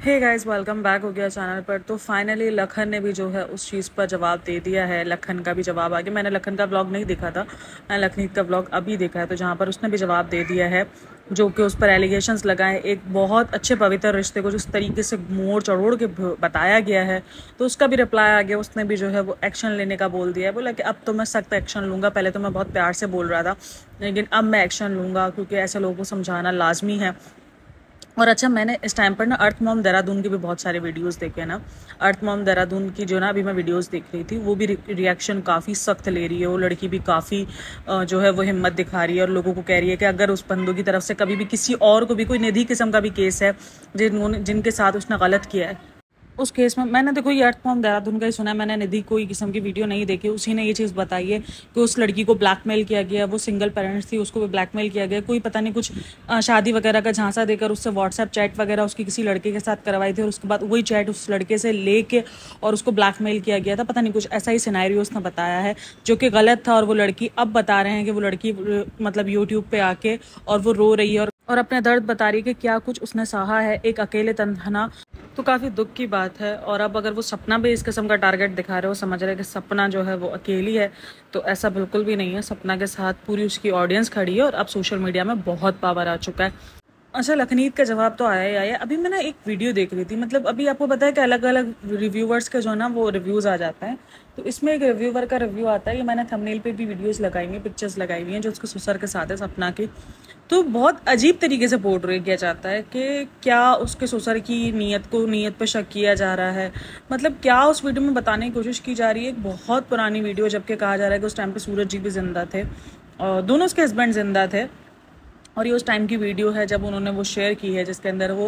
Hey guys, welcome back हो गया channel पर। तो फाइनली लखन ने भी जो है उस चीज़ पर जवाब दे दिया है। लखन का भी जवाब आ गया। मैंने लखन का ब्लॉग नहीं देखा था, मैंने लखनीत का ब्लॉग अभी देखा है, तो जहाँ पर उसने भी जवाब दे दिया है जो कि उस पर एलिगेशंस लगाए एक बहुत अच्छे पवित्र रिश्ते को जिस तरीके से मोड़ चढ़ोड़ के बताया गया है, तो उसका भी रिप्लाई आ गया। उसने भी जो है वो एक्शन लेने का बोल दिया है। बोला कि अब तो मैं सख्त एक्शन लूँगा। पहले तो मैं बहुत प्यार से बोल रहा था, लेकिन अब मैं एक्शन लूँगा क्योंकि ऐसे लोगों को समझाना लाजमी है। और अच्छा, मैंने इस टाइम पर ना अर्थ मॉम देहरादून के भी बहुत सारे वीडियोस देखे ना। अर्थ मॉम देहरादून की जो ना अभी मैं वीडियोस देख रही थी, वो भी रिएक्शन काफ़ी सख्त ले रही है। वो लड़की भी काफ़ी जो है वो हिम्मत दिखा रही है और लोगों को कह रही है कि अगर उस बंदों की तरफ से कभी भी किसी और को भी कोई निधि किस्म का भी केस है जिनके साथ उसने गलत किया है, उस केस में मैंने देखो ये अर्थ फॉर्म देहरादून का ही सुना है। मैंने निधि कोई किस्म की वीडियो नहीं देखी। उसी ने ये चीज़ बताई है कि उस लड़की को ब्लैकमेल किया गया। वो सिंगल पेरेंट्स थी, उसको भी ब्लैकमेल किया गया। कोई पता नहीं कुछ शादी वगैरह का झांसा देकर उससे व्हाट्सएप चैट वगैरह उसकी किसी लड़के के साथ करवाई थी और उसके बाद वही चैट उस लड़के से लेके और उसको ब्लैकमेल किया गया था। पता नहीं कुछ ऐसा ही सिनेरियो उसने बताया है जो कि गलत था। और वो लड़की अब बता रहे हैं कि वो लड़की मतलब यूट्यूब पे आके और वो रो रही है और अपने दर्द बता रही है कि क्या कुछ उसने सहा है एक अकेले तन्हा। तो काफ़ी दुख की बात है। और अब अगर वो सपना भी इस किस्म का टारगेट दिखा रहे हो, समझ रहे हैं कि सपना जो है वो अकेली है, तो ऐसा बिल्कुल भी नहीं है। सपना के साथ पूरी उसकी ऑडियंस खड़ी है और अब सोशल मीडिया में बहुत पावर आ चुका है। अच्छा, लखनीत का जवाब तो आया ही आया। अभी मैं ना एक वीडियो देख रही थी, मतलब अभी आपको पता है कि अलग अलग रिव्यूवर्स के जो ना वो रिव्यूज़ आ जाते हैं। तो इसमें एक रिव्यूवर का रिव्यू आता है। ये मैंने थंबनेल पे भी वीडियोस लगाई हुई हैं, पिक्चर्स लगाई हुई हैं जो उसके ससुर के साथ है, सपना की। तो बहुत अजीब तरीके से पोर्ट्रे किया जाता है कि क्या उसके ससुर की नीयत पे शक किया जा रहा है। मतलब क्या उस वीडियो में बताने की कोशिश की जा रही है। एक बहुत पुरानी वीडियो, जबकि कहा जा रहा है कि उस टाइम पे सूरज जी भी जिंदा थे और दोनों उसके हस्बैंड जिंदा थे। और ये उस टाइम की वीडियो है जब उन्होंने वो शेयर की है, जिसके अंदर वो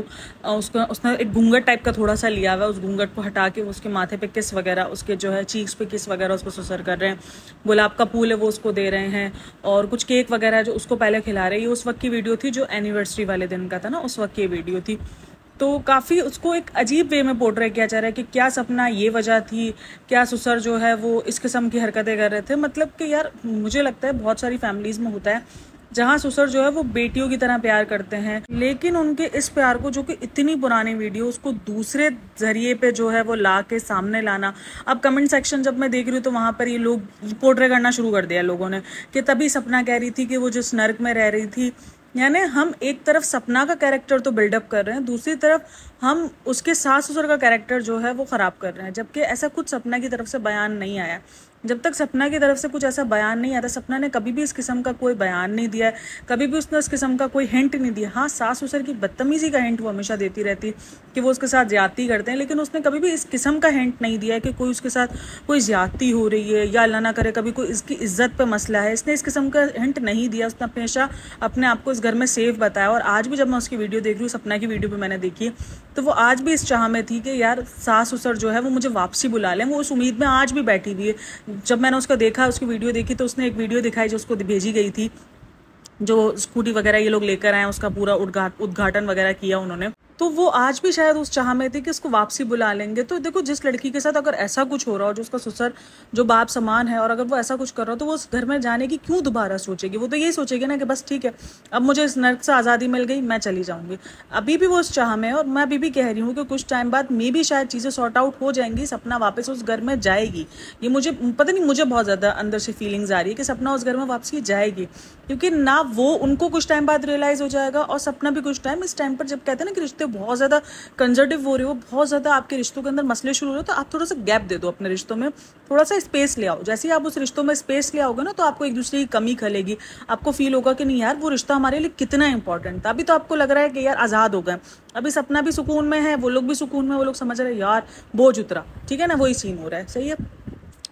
उसने एक घूंघट टाइप का थोड़ा सा लिया हुआ है। उस घूंघट को हटा के उसके माथे पे किस वगैरह, उसके जो है चीक्स पे किस वगैरह उसको ससुर कर रहे हैं। गुलाब का फूल है वो उसको दे रहे हैं और कुछ केक वगैरह जो उसको पहले खिला रहे हैं। ये उस वक्त की वीडियो थी जो एनिवर्सरी वाले दिन का था ना, उस वक्त की वीडियो थी। तो काफ़ी उसको एक अजीब वे में पोर्ट्रे किया जा रहा है कि क्या सपना ये वजह थी, क्या ससुर जो है वो इस किस्म की हरकतें कर रहे थे। मतलब कि यार, मुझे लगता है बहुत सारी फैमिलीज में होता है जहाँ ससुर जो है वो बेटियों की तरह प्यार करते हैं, लेकिन उनके इस प्यार को, जो कि इतनी पुरानी वीडियो, उसको दूसरे जरिए पे जो है वो ला के सामने लाना। अब कमेंट सेक्शन जब मैं देख रही हूँ तो वहां पर ये लोग पोर्ट्रे करना शुरू कर दिया लोगों ने कि तभी सपना कह रही थी कि वो जिस नर्क में रह रही थी। यानी हम एक तरफ सपना का कैरेक्टर तो बिल्डअप कर रहे हैं, दूसरी तरफ हम उसके सास ससुर का कैरेक्टर जो है वो खराब कर रहे हैं, जबकि ऐसा कुछ सपना की तरफ से बयान नहीं आया। जब तक सपना की तरफ से कुछ ऐसा बयान नहीं आता, सपना ने कभी भी इस किस्म का कोई बयान नहीं दिया है, कभी भी उसने इस किस्म का कोई हिंट नहीं दिया। हाँ, सास ससुर की बदतमीजी का हिंट वो हमेशा देती रहती कि वो उसके साथ ज्यादती करते हैं, लेकिन उसने कभी भी इस किस्म का हिंट नहीं दिया है कि कोई उसके साथ कोई ज्यादती हो रही है या अल्लाह ना करे कभी कोई इसकी इज्जत पे मसला है। इसने इस किस्म का हिंट नहीं दिया। उसने हमेशा अपने आप को इस घर में सेफ बताया। और आज भी जब मैं उसकी वीडियो देख रही हूँ, सपना की वीडियो भी मैंने देखी, तो वो आज भी इस चाह में थी कि यार सास ससुर जो है वो मुझे वापसी बुला लें। वो उस उम्मीद में आज भी बैठी हुई है। जब मैंने उसका देखा, उसकी वीडियो देखी, तो उसने एक वीडियो दिखाई जो उसको भेजी गई थी, जो स्कूटी वगैरह ये लोग लेकर आए, उसका पूरा उद्घाटन वगैरह किया उन्होंने। तो वो आज भी शायद उस चाह में थी कि उसको वापसी बुला लेंगे। तो देखो, जिस लड़की के साथ अगर ऐसा कुछ हो रहा हो, जो उसका ससुर जो बाप समान है, और अगर वो ऐसा कुछ कर रहा हो, तो वो उस घर में जाने की क्यों दोबारा सोचेगी। वो तो यही सोचेगी ना कि बस ठीक है, अब मुझे इस नर्क से आज़ादी मिल गई, मैं चली जाऊंगी। अभी भी वो उस चाह में है और मैं अभी भी कह रही हूँ कि कुछ टाइम बाद मे भी शायद चीज़ें सॉर्ट आउट हो जाएंगी, सपना वापस उस घर में जाएगी। ये मुझे पता नहीं, मुझे बहुत ज़्यादा अंदर से फीलिंग्स आ रही है कि सपना उस घर में वापसी जाएगी, क्योंकि ना वो उनको कुछ टाइम बाद रियलाइज हो जाएगा और सपना भी कुछ टाइम, इस टाइम पर जब कहते हैं ना कि रिश्ते बहुत ज़्यादा कंजर्वेटिव हो रहे हो, बहुत ज़्यादा आपके रिश्तों के अंदर मसले शुरू हो रहे हो, तो आप थोड़ा सा गैप दे दो अपने रिश्तों में, थोड़ा सा स्पेस ले आओ। जैसे ही आप उस रिश्तों में स्पेस ले आओगे ना, तो आपको एक दूसरे की कमी खलेगी। आपको फील होगा कि नहीं यार, वो रिश्ता हमारे लिए कितना इंपॉर्टेंट था। अभी तो आपको लग रहा है कि यार आज़ाद हो गए। अभी सपना भी सुकून में है, वो लोग भी सुकून में, वो लोग समझ रहे हैं यार बोझ उतरा, ठीक है ना, वही सीन हो रहा है। सही है,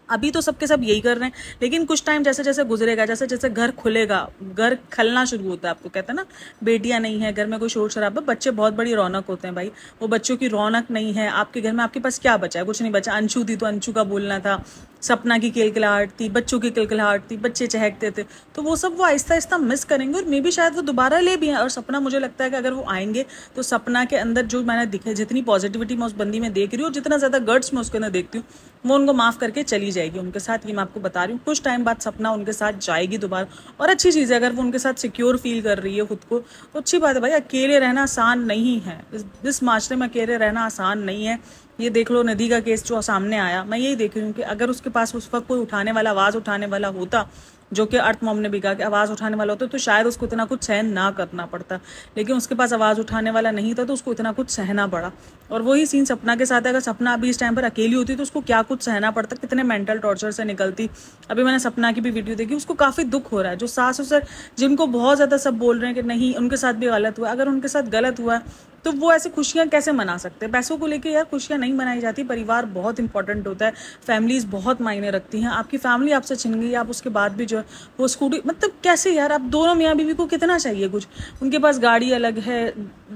अभी तो सबके सब यही कर रहे हैं, लेकिन कुछ टाइम जैसे जैसे गुजरेगा, जैसे जैसे घर खुलेगा, घर खलना शुरू होता है। आपको कहते हैं ना, बेटियां नहीं है घर में, कोई शोर शराबा, बच्चे बहुत बड़ी रौनक होते हैं भाई। वो बच्चों की रौनक नहीं है आपके घर में, आपके पास क्या बचा है? कुछ नहीं बचा। अंशु थी तो अंशु का बोलना था, सपना की किलकिलाहट थी, बच्चों की किलकिलाहट थी, बच्चे चहकते थे। तो वो सब वो आहिस्ता आहिस्ता मिस करेंगे और मे भी शायद वो दोबारा ले भी हैं। और सपना, मुझे लगता है कि अगर वो आएंगे तो सपना के अंदर जो मैंने दिखे, जितनी पॉजिटिविटी मैं उस बंदी में देख रही हूँ, जितना ज़्यादा गट्स मैं उसके अंदर देखती हूँ, वो उनको माफ़ करके चली जाएगी उनके साथ, ये मैं आपको बता रही हूँ। कुछ टाइम बाद सपना उनके साथ जाएगी दोबारा, और अच्छी चीज़ है अगर वो उनके साथ सिक्योर फील कर रही है खुद को तो अच्छी बात है भाई। अकेले रहना आसान नहीं है, इस माशरे में अकेले रहना आसान नहीं है। ये देख लो नदी का केस जो सामने आया, मैं यही देख रही हूँ कि अगर उसके पास उस वक्त कोई उठाने वाला, आवाज़ उठाने वाला होता, जो कि अर्थ मॉम ने भी कहा कि आवाज़ उठाने वाला होता तो शायद उसको इतना कुछ सहन ना करना पड़ता, लेकिन उसके पास आवाज़ उठाने वाला नहीं था तो उसको इतना कुछ सहना पड़ा। और वही सीन सपना के साथ है। अगर सपना अभी इस टाइम पर अकेली होती तो उसको क्या कुछ सहना पड़ता, कितने मेंटल टॉर्चर से निकलती। अभी मैंने सपना की भी वीडियो देखी, उसको काफ़ी दुख हो रहा है। जो सास ससुर जिनको बहुत ज़्यादा सब बोल रहे हैं कि नहीं उनके साथ भी गलत हुआ, अगर उनके साथ गलत हुआ तो वो ऐसे खुशियाँ कैसे मना सकते हैं। पैसों को लेके यार खुशियाँ नहीं मनाई जाती, परिवार बहुत इंपॉर्टेंट होता है, फैमिलीज बहुत मायने रखती हैं। आपकी फैमिली आपसे छिन गई, आप उसके बाद भी जो है वो स्कूटी, मतलब कैसे यार, आप दोनों मियाँ बीवी को कितना चाहिए कुछ, उनके पास गाड़ी अलग है,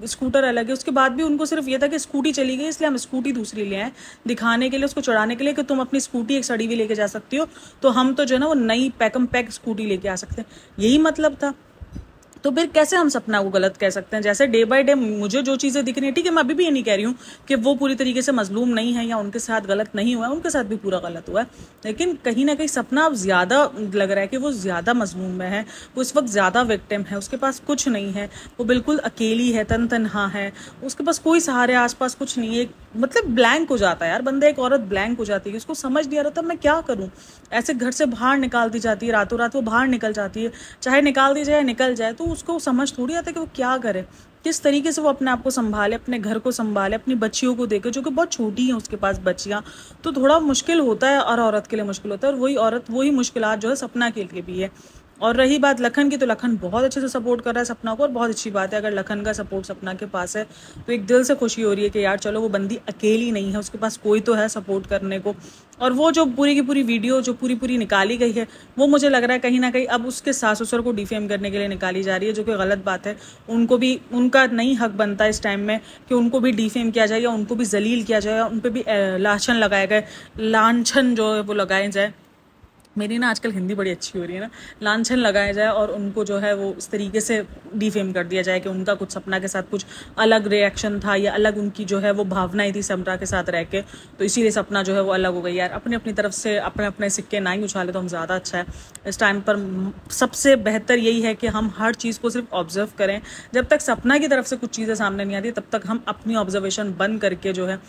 स्कूटर अलग है, उसके बाद भी उनको सिर्फ ये था कि स्कूटी चली गई इसलिए हम स्कूटी दूसरी ले आए, दिखाने के लिए, उसको चढ़ाने के लिए कि तुम अपनी स्कूटी एक सड़ी भी लेके जा सकती हो, तो हम तो जो है ना वो नई पैकम पैक स्कूटी लेके आ सकते हैं, यही मतलब था। तो फिर कैसे हम सपना को गलत कह सकते हैं। जैसे डे बाय डे मुझे जो चीज़ें दिख रही हैं, ठीक है मैं अभी भी ये नहीं कह रही हूँ कि वो पूरी तरीके से मजलूम नहीं है या उनके साथ गलत नहीं हुआ है, उनके साथ भी पूरा गलत हुआ है, लेकिन कहीं ना कहीं सपना अब ज़्यादा लग रहा है कि वो ज़्यादा मजलूम में है, वो इस वक्त ज़्यादा विक्टिम है, उसके पास कुछ नहीं है, वो बिल्कुल अकेली है, तनहा है, उसके पास कोई सहारे आसपास कुछ नहीं है, मतलब ब्लैंक हो जाता है यार बंदा, एक औरत ब्लैंक हो जाती है, उसको समझ नहीं आ रहा था मैं क्या करूँ। ऐसे घर से बाहर निकाल दी जाती है, रातों रात वो बाहर निकल जाती है, चाहे निकाल दी जाए निकल जाए, तो उसको समझ थोड़ी आता कि वो क्या करे, किस तरीके से वो अपने आप को संभाले, अपने घर को संभाले, अपनी बच्चियों को देखे जो कि बहुत छोटी हैं उसके पास बच्चियां, तो थोड़ा मुश्किल होता है और औरत के लिए मुश्किल होता है, और वही औरत वही मुश्किलात जो है सपना के लिए भी है। और रही बात लखन की, तो लखन बहुत अच्छे से सपोर्ट कर रहा है सपना को, और बहुत अच्छी बात है अगर लखन का सपोर्ट सपना के पास है तो एक दिल से खुशी हो रही है कि यार चलो वो बंदी अकेली नहीं है, उसके पास कोई तो है सपोर्ट करने को। और वो जो पूरी की पूरी वीडियो जो पूरी निकाली गई है, वो मुझे लग रहा है कहीं ना कहीं अब उसके सास ससुर को डिफेम करने के लिए निकाली जा रही है, जो कि गलत बात है। उनको भी उनका नहीं हक बनता इस टाइम में कि उनको भी डिफेम किया जाए या उनको भी जलील किया जाए, उन पर भी लाछन लगाए गए, लांछन जो है वो लगाए जाए, मेरी ना आजकल हिंदी बड़ी अच्छी हो रही है ना, लांछन लगाया जाए और उनको जो है वो इस तरीके से डिफेम कर दिया जाए कि उनका कुछ सपना के साथ कुछ अलग रिएक्शन था या अलग उनकी जो है वो भावनाएं थी सपना के साथ रह के, तो इसीलिए सपना जो है वो अलग हो गई। यार अपनी अपनी तरफ से अपने अपने सिक्के ना ही उछाले तो हम ज़्यादा अच्छा है। इस टाइम पर सबसे बेहतर यही है कि हम हर चीज़ को सिर्फ ऑब्जर्व करें, जब तक सपना की तरफ से कुछ चीज़ें सामने नहीं आती तब तक हम अपनी ऑब्जर्वेशन बंद करके जो है,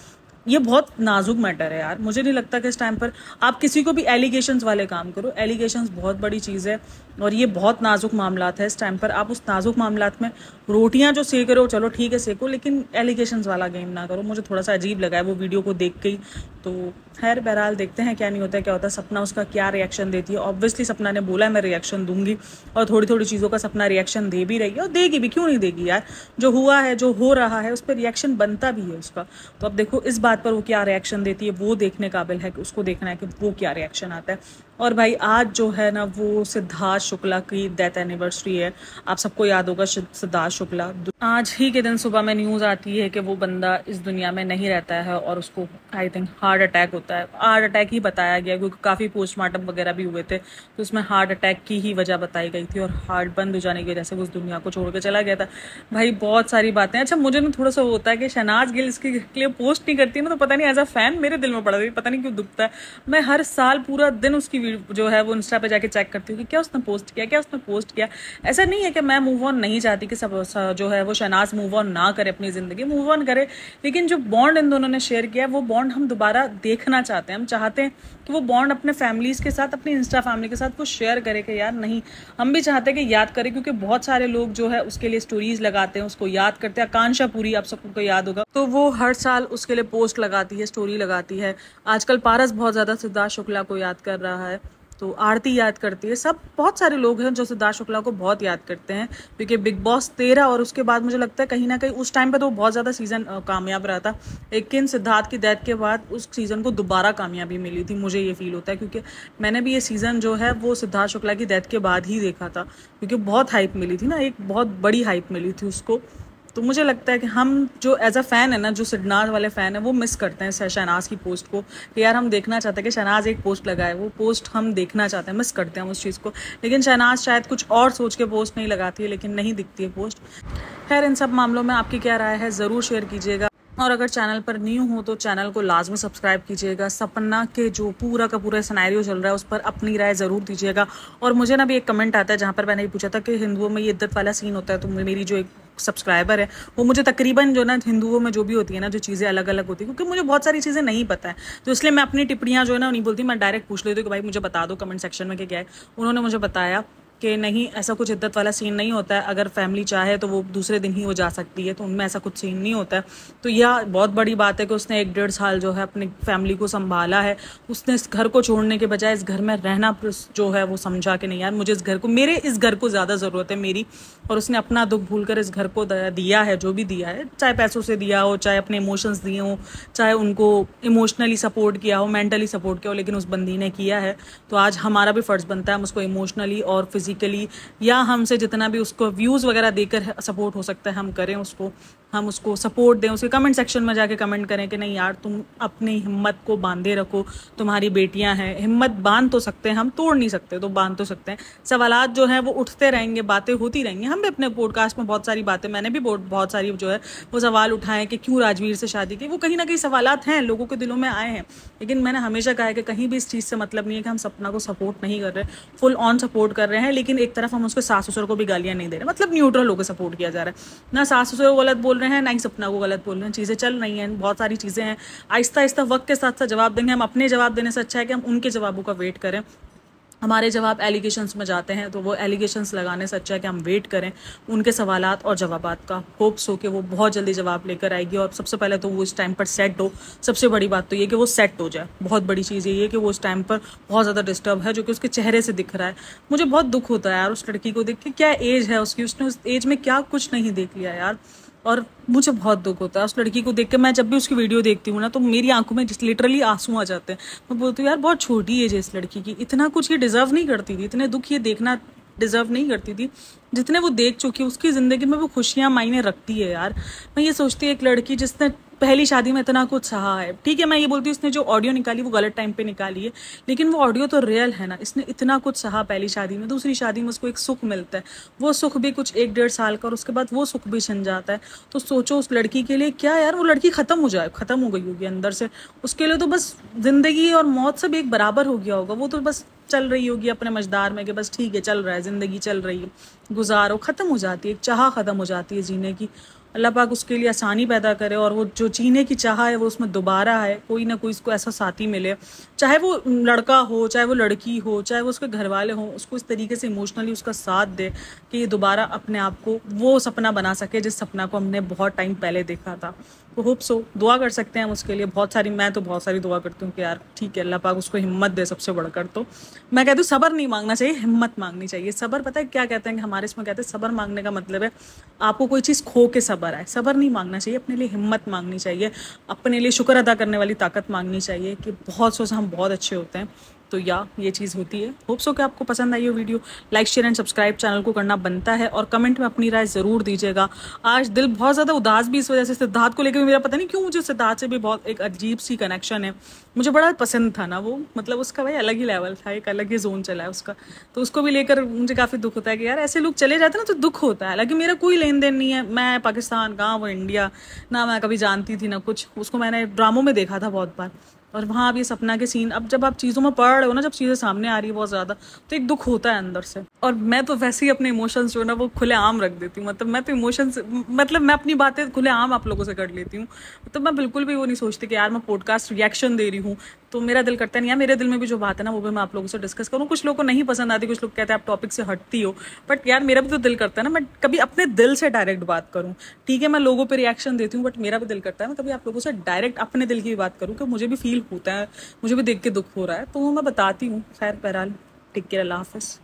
ये बहुत नाजुक मैटर है यार, मुझे नहीं लगता कि इस टाइम पर आप किसी को भी एलिगेशंस वाले काम करो, एलिगेशंस बहुत बड़ी चीज़ है और ये बहुत नाजुक मामलात है। इस टाइम पर आप उस नाजुक मामलात में रोटियां जो सेक रहे हो चलो ठीक है सेको, लेकिन एलिगेशंस वाला गेम ना करो। मुझे थोड़ा सा अजीब लगा है वो वीडियो को देख के ही, तो खैर बहरहाल देखते हैं क्या नहीं होता है क्या होता है। सपना उसका क्या रिएक्शन देती है, ऑब्वियसली सपना ने बोला है मैं रिएक्शन दूंगी और थोड़ी थोड़ी चीज़ों का सपना रिएक्शन दे भी रही है और देगी भी, क्यों नहीं देगी यार, जो हुआ है जो हो रहा है उस पर रिएक्शन बनता भी है उसका। तो अब देखो इस बात पर वो क्या रिएक्शन देती है, वो देखने काबिल है कि उसको देखना है कि वो क्या रिएक्शन आता है। और भाई आज जो है ना वो सिद्धार्थ शुक्ला की डेथ एनिवर्सरी है, आप सबको याद होगा सिद्धार्थ शुक्ला, आज ही के दिन सुबह में न्यूज़ आती है कि वो बंदा इस दुनिया में नहीं रहता है और उसको आई थिंक हार्ट अटैक होता है। हार्ट अटैक ही बताया गया क्योंकि काफ़ी पोस्टमार्टम वगैरह भी हुए थे तो उसमें हार्ट अटैक की ही वजह बताई गई थी और हार्ट बंद हो जाने की वजह से वो उस दुनिया को छोड़ के चला गया था। भाई बहुत सारी बातें। अच्छा मुझे ना थोड़ा सा होता है कि शहनाज गिल इसके लिए पोस्ट नहीं करती ना, तो पता नहीं एज अ फैन मेरे दिल में पड़ गई, पता नहीं क्यों दुखता है। मैं हर साल पूरा दिन उसकी जो है वो इंस्टा पे जाके चेक करती हूँ कि क्या उसने पोस्ट किया, क्या उसने पोस्ट किया। ऐसा नहीं है कि मैं मूव ऑन नहीं चाहती कि सब जो है वो शहनाज मूव ऑन ना करे, अपनी जिंदगी मूव ऑन करे, लेकिन जो बॉन्ड इन दोनों ने शेयर किया वो बॉन्ड हम दोबारा देखना चाहते हैं। हम चाहते हैं कि वो बॉन्ड अपने फैमिलीज के साथ, अपनी इंस्टा फैमिली के साथ वो शेयर करे कि यार नहीं, हम भी चाहते हैं कि याद करें, क्योंकि बहुत सारे लोग जो है उसके लिए स्टोरीज लगाते हैं, उसको याद करते हैं। आकांक्षा पूरी आप सबको याद होगा, तो वो हर साल उसके लिए पोस्ट लगाती है, स्टोरी लगाती है। आजकल पारस बहुत ज्यादा सिद्धार्थ शुक्ला को याद कर रहा है, तो आरती याद करती है, सब बहुत सारे लोग हैं जो सिद्धार्थ शुक्ला को बहुत याद करते हैं क्योंकि बिग बॉस 13 और उसके बाद मुझे लगता है कहीं ना कहीं उस टाइम पे तो बहुत ज़्यादा सीजन कामयाब रहा था, लेकिन सिद्धार्थ की डेथ के बाद उस सीज़न को दोबारा कामयाबी मिली थी, मुझे ये फील होता है क्योंकि मैंने भी ये सीज़न जो है वो सिद्धार्थ शुक्ला की डेथ के बाद ही देखा था क्योंकि बहुत हाइप मिली थी ना, एक बहुत बड़ी हाइप मिली थी उसको। तो मुझे लगता है कि हम जो एज अ फैन है ना, जो सिद्धार्थ वाले फैन है वो मिस करते हैं शहनाज की पोस्ट को कि यार हम देखना चाहते हैं कि शहनाज एक पोस्ट लगाए, वो पोस्ट हम देखना चाहते हैं, मिस करते हैं उस चीज़ को। लेकिन शहनाज शायद कुछ और सोच के पोस्ट नहीं लगाती है, लेकिन नहीं दिखती है पोस्ट। खैर इन सब मामलों में आपकी क्या राय है ज़रूर शेयर कीजिएगा। और अगर चैनल पर न्यू हो तो चैनल को लाजमी सब्सक्राइब कीजिएगा। सपना के जो पूरा का पूरा सिनेरियो चल रहा है उस पर अपनी राय ज़रूर दीजिएगा। और मुझे ना भी एक कमेंट आता है जहाँ पर मैंने ये पूछा था कि हिंदुओं में ये इद्दत वाला सीन होता है, तो मेरी जो एक सब्सक्राइबर है वो मुझे तकरीबन जो ना हिंदुओं में जो भी होती है ना, जो चीज़ें अलग अलग होती है, क्योंकि मुझे बहुत सारी चीज़ें नहीं पता है, तो इसलिए मैं अपनी टिप्पणियाँ जो है ना नहीं बोलती, मैं डायरेक्ट पूछ लेती हूँ कि भाई मुझे बता दो कमेंट सेक्शन में कि क्या है। उन्होंने मुझे बताया कि नहीं, ऐसा कुछ इद्दत वाला सीन नहीं होता है, अगर फैमिली चाहे तो वो दूसरे दिन ही वो जा सकती है, तो उनमें ऐसा कुछ सीन नहीं होता है। तो यह बहुत बड़ी बात है कि उसने 1-1.5 साल जो है अपनी फैमिली को संभाला है। उसने इस घर को छोड़ने के बजाय इस घर में रहना जो है वो समझा कि नहीं यार, मुझे इस घर को, मेरे इस घर को ज़्यादा ज़रूरत है मेरी, और उसने अपना दुख भूलकर इस घर को दिया है, जो भी दिया है, चाहे पैसों से दिया हो, चाहे अपने इमोशंस दिए हो, चाहे उनको इमोशनली सपोर्ट किया हो, मेंटली सपोर्ट किया हो, लेकिन उस बंदी ने किया है। तो आज हमारा भी फ़र्ज़ बनता है हम उसको इमोशनली और फिजिकली, या हमसे जितना भी उसको व्यूज़ वगैरह देकर सपोर्ट हो सकता है हम करें उसको, हम उसको सपोर्ट दें। उसके कमेंट सेक्शन में जाके कमेंट करें कि नहीं यार, तुम अपनी हिम्मत को बांधे रखो, तुम्हारी बेटियां हैं। हिम्मत बांध तो सकते हैं हम, तोड़ नहीं सकते, तो बांध तो सकते हैं। सवालात जो हैं वो उठते रहेंगे, बातें होती रहेंगी। हम भी अपने पॉडकास्ट में बहुत सारी बातें, मैंने भी बहुत सारी जो है वो सवाल उठाए कि क्यों राजवीर से शादी की, वो कहीं ना कहीं सवालात हैं, लोगों के दिलों में आए हैं। लेकिन मैंने हमेशा कहा है कि कहीं भी इस चीज़ से मतलब नहीं है कि हम सपना को सपोर्ट नहीं कर रहे, फुल ऑन सपोर्ट कर रहे हैं, लेकिन एक तरफ हम उसके सास ससुर को भी गालियां नहीं दे रहे, मतलब न्यूट्रल होकर सपोर्ट किया जा रहा है। ना सास ससुर को गलत बोल रहे हैं, ना ही सपना को गलत बोल रहे हैं। चीज़ें चल रही हैं, बहुत सारी चीज़ें हैं, आहिस्ता आहिस्ता वक्त के साथ साथ जवाब देंगे। हम अपने जवाब देने से अच्छा है कि हम उनके जवाबों का वेट करें। हमारे जवाब एलिगेशंस में जाते हैं, तो वो एलिगेशंस लगाने से अच्छा है कि हम वेट करें उनके सवालात और जवाबात का। होप्स हो कि वो बहुत जल्दी जवाब लेकर आएगी, और सबसे पहले तो वो इस टाइम पर सेट हो। सबसे बड़ी बात तो ये कि वो सेट हो जाए। बहुत बड़ी चीज़ ये है कि वो इस टाइम पर बहुत ज़्यादा डिस्टर्ब है, जो कि उसके चेहरे से दिख रहा है। मुझे बहुत दुख होता है यार उस लड़की को देख के। क्या एज है उसकी, उसने उस एज में क्या कुछ नहीं देख लिया यार, और मुझे बहुत दुख होता है उस लड़की को देख के। मैं जब भी उसकी वीडियो देखती हूँ ना, तो मेरी आंखों में लिटरली आंसू आ जाते हैं। मैं बोलती हूँ यार, बहुत छोटी एज है इस लड़की की, इतना कुछ ये डिजर्व नहीं करती थी, इतने दुख ये देखना डिजर्व नहीं करती थी जितने वो देख चुकी है। उसकी ज़िंदगी में वो खुशियाँ मायने रखती है यार। मैं ये सोचती हूँ एक लड़की जिसने पहली शादी में इतना कुछ सहा है, ठीक है मैं ये बोलती हूँ उसने जो ऑडियो निकाली वो गलत टाइम पे निकाली है, लेकिन वो ऑडियो तो रियल है ना। इसने इतना कुछ सहा पहली शादी में, दूसरी शादी में उसको एक सुख मिलता है, वो सुख भी कुछ 1-1.5 साल का, और उसके बाद वो सुख भी छिन जाता है। तो सोचो उस लड़की के लिए क्या यार, वो लड़की खत्म हो जाए, खत्म हो गई होगी अंदर से। उसके लिए तो बस जिंदगी और मौत सब एक बराबर हो गया होगा। वो तो बस चल रही होगी अपने मझदार में कि बस ठीक है, चल रहा है, जिंदगी चल रही है, गुजारो, खत्म हो जाती है, एक चाह खत्म हो जाती है जीने की। अल्लाह पाक उसके लिए आसानी पैदा करे, और वो जो जीने की चाह है वो उसमें दोबारा है, कोई ना कोई उसको ऐसा साथी मिले, चाहे वो लड़का हो, चाहे वो लड़की हो, चाहे वो उसके घर वाले हों, उसको इस तरीके से इमोशनली उसका साथ दे कि ये दोबारा अपने आप को वो सपना बना सके जिस सपना को हमने बहुत टाइम पहले देखा था। तो होप सो, दुआ कर सकते हैं हम उसके लिए बहुत सारी। मैं तो बहुत सारी दुआ करती हूँ कि यार ठीक है, अल्लाह पाक उसको हिम्मत दे। सबसे बढ़कर तो मैं कहती हूँ सब्र नहीं मांगना चाहिए, हिम्मत मांगनी चाहिए। सब्र पता है क्या कहते हैं, हमारे इसमें कहते हैं सब्र मांगने का मतलब है आपको कोई चीज़ खो के सब्र आए। सब्र नहीं मांगना चाहिए, अपने लिए हिम्मत मांगनी चाहिए, अपने लिए शुक्र अदा करने वाली ताकत मांगनी चाहिए कि बहुत सोचा हम बहुत अच्छे होते हैं। तो ये चीज़ होती है। होप सो कि आपको पसंद आई हो video. Like share and subscribe channel को करना बनता है, और कमेंट में अपनी राय ज़रूर दीजिएगा। आज दिल बहुत ज़्यादा उदास भी इस वजह से, सिद्धार्थ को लेकर मेरा पता नहीं क्यों मुझे सिद्धार्थ से भी बहुत एक अजीब सी कनेक्शन है। मुझे बड़ा पसंद था ना वो, मतलब उसका भाई अलग ही लेवल था, एक अलग ही जोन चला है उसका। तो उसको भी लेकर मुझे काफ़ी दुख होता है कि यार ऐसे लोग चले जाते हैं ना, तो दुख होता है। हालांकि मेरा कोई लेन देन नहीं है, मैं पाकिस्तान कहाँ, वो इंडिया ना, मैं कभी जानती थी ना कुछ। उसको मैंने ड्रामों में देखा था बहुत बार, और वहाँ अब ये सपना के सीन, अब जब आप चीज़ों में पढ़ रहे हो ना, जब चीज़ें सामने आ रही है बहुत ज़्यादा, तो एक दुख होता है अंदर से। और मैं तो वैसे ही अपने इमोशंस जो है ना वो खुले आम रख देती हूँ। मतलब मैं तो इमोशंस, मतलब मैं अपनी बातें खुले आम आप लोगों से कर लेती हूँ। मतलब मैं बिल्कुल भी वो नहीं सोचती कि यार मैं पॉडकास्ट रिएक्शन दे रही हूँ, तो मेरा दिल करता नहीं यार, मेरे दिल में भी जो बात है ना वो भी मैं आप लोगों से डिस्कस करूँ। कुछ लोगों को नहीं पसंद आती, कुछ लोग कहते हैं आप टॉपिक से हटती हो, बट यार मेरा भी तो दिल करता है ना मैं कभी अपने दिल से डायरेक्ट बात करूँ। ठीक है मैं लोगों पर रिएक्शन देती हूँ, बट मेरा भी दिल करता है मैं कभी आप लोगों से डायरेक्ट अपने दिल की बात करूँ, कि मुझे भी फील होता है, मुझे भी देख के दुख हो रहा है, तो वो मैं बताती हूँ। खैर बहरहाल, टेक केयर, अल्लाह हाफिज़।